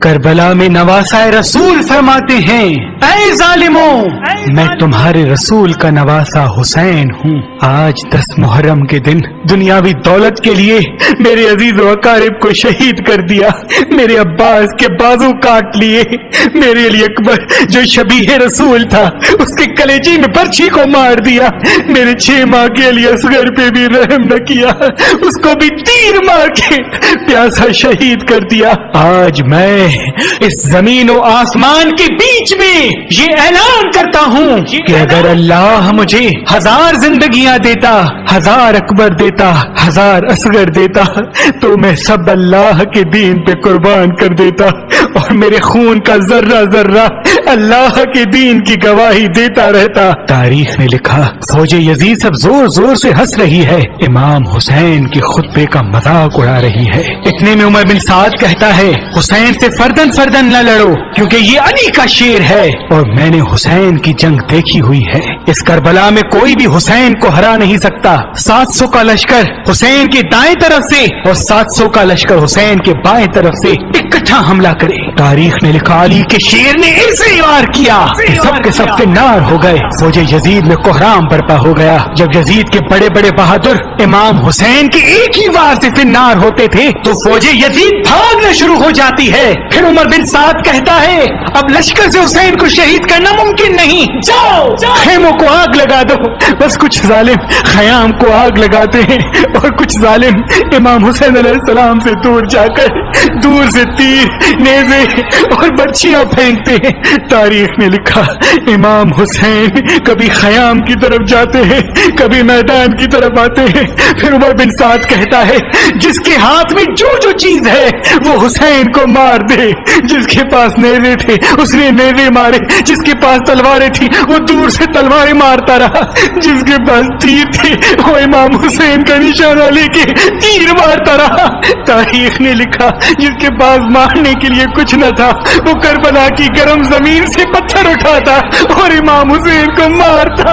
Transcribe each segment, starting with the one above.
کربلا میں نواسہ رسول فرماتے ہیں، اے ظالموں، میں تمہارے رسول کا نواسہ حسین ہوں۔ آج 10 محرم کے دن دنیاوی دولت کے لیے میرے عزیز و اقارب کو شہید کر دیا، میرے عباس کے بازو کاٹ لیے، میرے علی اکبر جو شبیہ رسول تھا اس کے کلیجے میں برچھی کو مار دیا، میرے 6 ماہ کے علی اصغر پہ بھی رحم نہ کیا، اس کو بھی تیر مار کے پیاسا شہید کر دیا۔ آج میں اس زمین و آسمان کے بیچ میں یہ اعلان کرتا ہوں کہ اگر اللہ مجھے 1000 زندگیاں دیتا، 1000 اکبر دیتا، 1000 اصغر دیتا تو میں سب اللہ کے دین پہ قربان کر دیتا، اور میرے خون کا ذرہ ذرہ اللہ کے دین کی گواہی دیتا رہتا۔ تاریخ نے لکھا فوج یزید سب زور زور سے ہنس رہی ہے، امام حسین کے خطبے کا مذاق اڑا رہی ہے۔ اتنے میں عمر بن سعد کہتا ہے، حسین سے فردن فردن نہ لڑو کیونکہ یہ علی کا شیر ہے، اور میں نے حسین کی جنگ دیکھی ہوئی ہے، اس کربلا میں کوئی بھی حسین کو ہرا نہیں سکتا۔ 700 کا لشکر حسین کے دائیں طرف سے اور 700 کا لشکر حسین کے بائیں طرف سے اکٹھا حملہ کرے۔ تاریخ نے لکھا علی کے شیر نے ایسے وار کیا کہ سب کے سب سے نار ہو گئے، فوج یزید میں کوہرام برپا ہو گیا۔ جب یزید کے بڑے بڑے بہادر امام حسین کے ایک ہی وار سے نار ہوتے تھے تو فوج یزید بھاگنا شروع ہو جاتی ہے۔ پھر عمر بن سعد کہتا ہے، اب لشکر سے حسین کو شہید کرنا ممکن نہیں، جاؤ خیموں کو آگ لگا دو۔ بس کچھ ظالم خیام کو آگ لگاتے ہیں اور کچھ ظالم امام حسین علیہ السلام سے دور جا کر دور سے تیر، نیزے اور برچیاں پھینکتے ہیں۔ تاریخ نے لکھا امام حسین کبھی خیام کی طرف جاتے ہیں، کبھی میدان کی طرف آتے ہیں۔ پھر عمر بن سعد کہتا ہے، جس کے ہاتھ میں جو جو چیز ہے وہ حسین کو مار دے۔ جس کے پاس نیزے تھے اس نے نیزے مارے، جس کے پاس تلواریں تھی وہ دور سے تلواریں مارتا رہا، جس کے پاس تیر تھے وہ امام حسین کا نشانہ لے کے تیر مارتا رہا۔ تاریخ نے لکھا جس کے پاس مارنے کے لیے کچھ نہ تھا وہ کربلا کی گرم زمین سے پتھر اٹھاتا اور امام حسین کو مارتا۔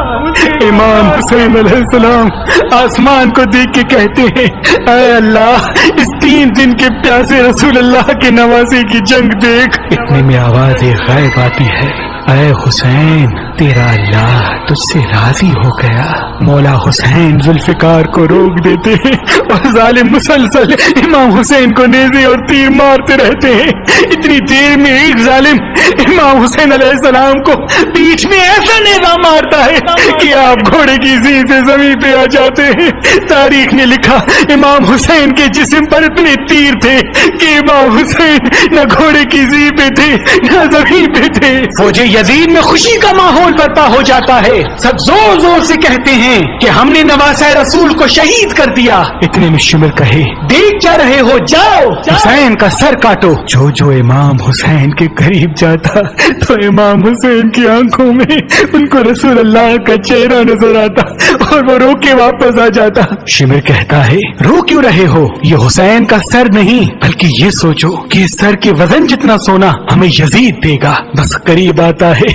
امام حسین علیہ السلام آسمان کو دیکھ کے کہتے ہیں، اے اللہ اس 3 دن کے پیاسے رسول اللہ کے نواسے کی جنگ دیکھ۔ اتنے میں آواز غائب آتی ہے، اے حسین تیرا اللہ تجھ سے راضی ہو گیا۔ مولا حسین ذوالفقار کو روک دیتے ہیں اور ظالم مسلسل امام حسین کو نیزے اور تیر مارتے رہتے ہیں۔ اتنی دیر میں ایک ظالم امام حسین علیہ السلام کو پیٹھ میں ایسا نیزہ مارتا ہے کہ آپ گھوڑے کی زین سے زمین پہ آ جاتے ہیں۔ تاریخ نے لکھا امام حسین کے جسم پر اتنے تیر تھے کہ امام حسین نہ گھوڑے کی زین پہ تھے نہ زمین پہ تھے۔ فوج یزید میں خوشی کا ماحول برپا ہو جاتا ہے، سب زور زور سے کہتے ہیں کہ ہم نے نواسہ رسول کو شہید کر دیا۔ اتنے میں شمر کہے، دیکھ کیا رہے ہو، جاؤ حسین کا سر کاٹو۔ جو جو امام حسین کے قریب جاتا تو امام حسین کی آنکھوں میں ان کو رسول اللہ کا چہرہ نظر آتا اور وہ رو کے واپس آ جاتا۔ شمر کہتا ہے، رو کیوں رہے ہو، یہ حسین کا سر نہیں بلکہ یہ سوچو کہ اس سر کے وزن جتنا سونا ہمیں یزید دے گا۔ بس قریب آتا ہے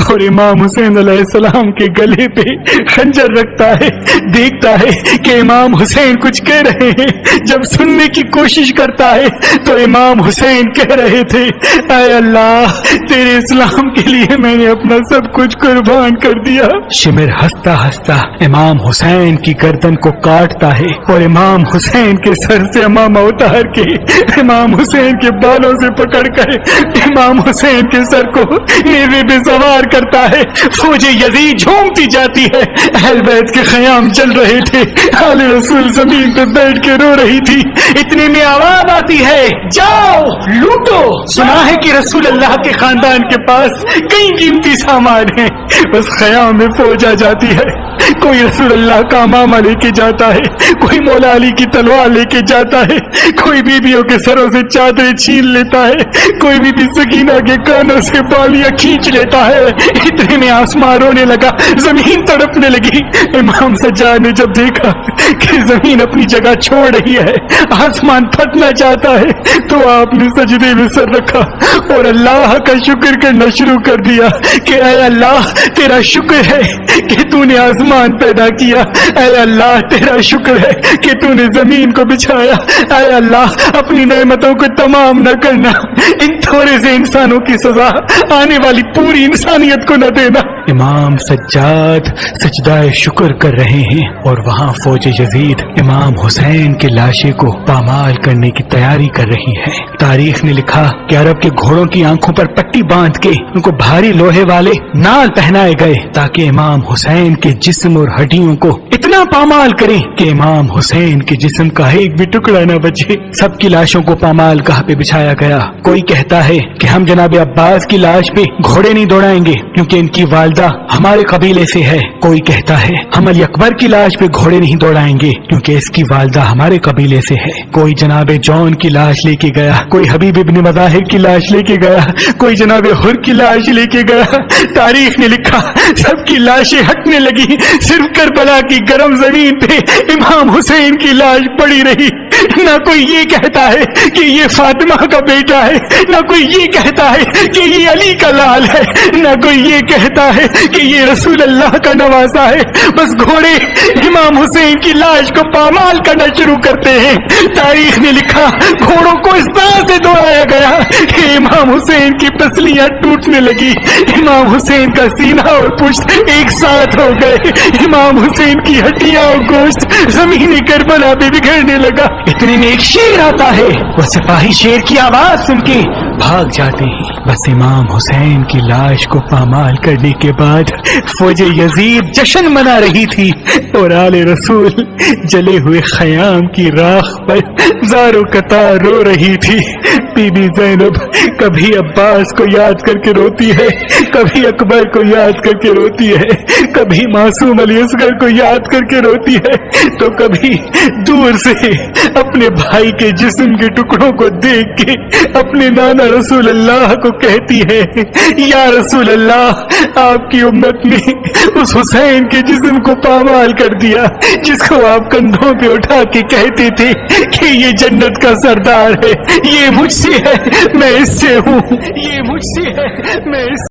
اور امام حسین علیہ السلام کے گلے پہ خنجر رکھتا ہے، دیکھتا ہے کہ امام حسین کچھ کہہ رہے ہیں۔ جب سننے کی کوشش کرتا ہے تو امام حسین کہہ رہے تھے، اے اللہ تیرے اسلام کے لیے میں نے اپنا سب کچھ قربان کر دیا۔ شمر ہنستا ہنستا امام حسین کی گردن کو کاٹتا ہے اور امام حسین کے سر سے امامہ اتار کے امام حسین کے بالوں سے پکڑ کر امام حسین کے سر کو نیزے پہ سوار کرتا ہے۔ فوج یزید جھومتی جاتی ہے، اہل بیت کے خیام چل رہے تھے، آل رسول زمین پہ بیٹھ کے رو رہی تھی۔ اتنے میں آواز آتی ہے، جاؤ لوٹو۔ سنا ہے کہ رسول اللہ کے خاندان کے پاس کئی قیمتی سامان ہیں، بس خیام میں فوج آ جاتی ہے۔ کوئی رسول اللہ کا امامہ لے کے جاتا ہے، کوئی مولا علی کی تلوار لے کے جاتا ہے، کوئی بیویوں کے سروں سے چادریں چھین لیتا ہے، کوئی بی بی سکینہ کے کانوں سے بالیاں کھینچ لیتا ہے۔ اتنے میں آسمان رونے لگا، زمین تڑپنے لگی۔ امام سجاد نے جب دیکھا کہ زمین اپنی جگہ چھوڑ رہی ہے، آسمان پھٹنا چاہتا ہے، تو آپ نے سجدے میں سر رکھا اور اللہ کا شکر کرنا شروع کر دیا کہ اے اللہ تیرا شکر ہے کہ تو نے آسمان آسمان پیدا کیا، اے اللہ تیرا شکر ہے کہ تو نے زمین کو بچھایا، اے اللہ اپنی نعمتوں کو تمام نہ کرنا، ان تھوڑے سے انسانوں کی سزا آنے والی پوری انسانیت کو نہ دینا۔ امام سجاد سجدہ شکر کر رہے ہیں اور وہاں فوج یزید امام حسین کے لاشے کو پامال کرنے کی تیاری کر رہی ہے۔ تاریخ نے لکھا کہ عرب کے گھوڑوں کی آنکھوں پر پٹی باندھ کے ان کو بھاری لوہے والے نال پہنائے گئے تاکہ امام حسین کے جسم اور ہڈیوں کو اتنا پامال کریں کہ امام حسین کے جسم کا ایک بھی ٹکڑا نہ بچے۔ سب کی لاشوں کو پامال گاہ پہ بچھایا گیا۔ کوئی کہتا ہے کہ ہم جناب عباس کی لاش پہ گھوڑے نہیں دوڑائیں گے کیونکہ ان کی والدہ ہمارے قبیلے سے ہے۔ کوئی کہتا ہے ہم علی اکبر کی لاش پہ گھوڑے نہیں دوڑائیں گے کیونکہ اس کی والدہ ہمارے قبیلے سے ہے۔ کوئی جناب جون کی لاش لے کے گیا، کوئی حبیب ابن مظاہر کی لاش لے کے گیا، کوئی جناب حر کی لاش لے کے گیا۔ تاریخ نے لکھا سب کی لاشیں ہٹنے لگی، صرف کربلا کی گرم زمین پہ امام حسین کی لاش پڑی رہی۔ نہ کوئی یہ کہتا ہے کہ یہ فاطمہ کا بیٹا ہے، نہ کوئی یہ کہتا ہے کہ یہ علی کا لال ہے، نہ کوئی یہ کہتا ہے کہ یہ رسول اللہ کا نواسا ہے۔ بس گھوڑے امام حسین کی لاش کو پامال کرنا شروع کرتے ہیں۔ تاریخ نے لکھا گھوڑوں کو اس طرح سے دوڑایا گیا کہ امام حسین کی پسلیاں ٹوٹنے لگی، امام حسین کا سینہ اور پشت ایک ساتھ ہو گئے، امام حسین کی ہڈیاں اور گوشت زمین کربلا پہ بکھرنے لگا۔ اتنے میں ایک شیر آتا ہے، وہ سپاہی شیر کی آواز سن کے بھاگ جاتے ہیں۔ بس امام حسین کی لاش کو پامال کرنے کے بعد فوج یزید جشن منا رہی تھی اور آل رسول جلے ہوئے خیام کی راکھ پر زار و قطار رو رہی تھی۔ بی بی زینب کبھی عباس کو یاد کر کے روتی ہے، کبھی اکبر کو یاد کر کے روتی ہے، کبھی معصوم علی اصغر کو یاد کر کے روتی ہے، تو کبھی دور سے اپنے بھائی کے جسم کے ٹکڑوں کو دیکھ کے اپنے نانا رسول اللہ کو کہتی ہے، یا رسول اللہ آپ کی امت نے اس حسین کے جسم کو پامال کر دیا جس کو آپ کندھوں پہ اٹھا کے کہتے تھے کہ یہ جنت کا سردار ہے، یہ مجھ سے ہے میں اس سے ہوں، یہ مجھ سے ہے میں اس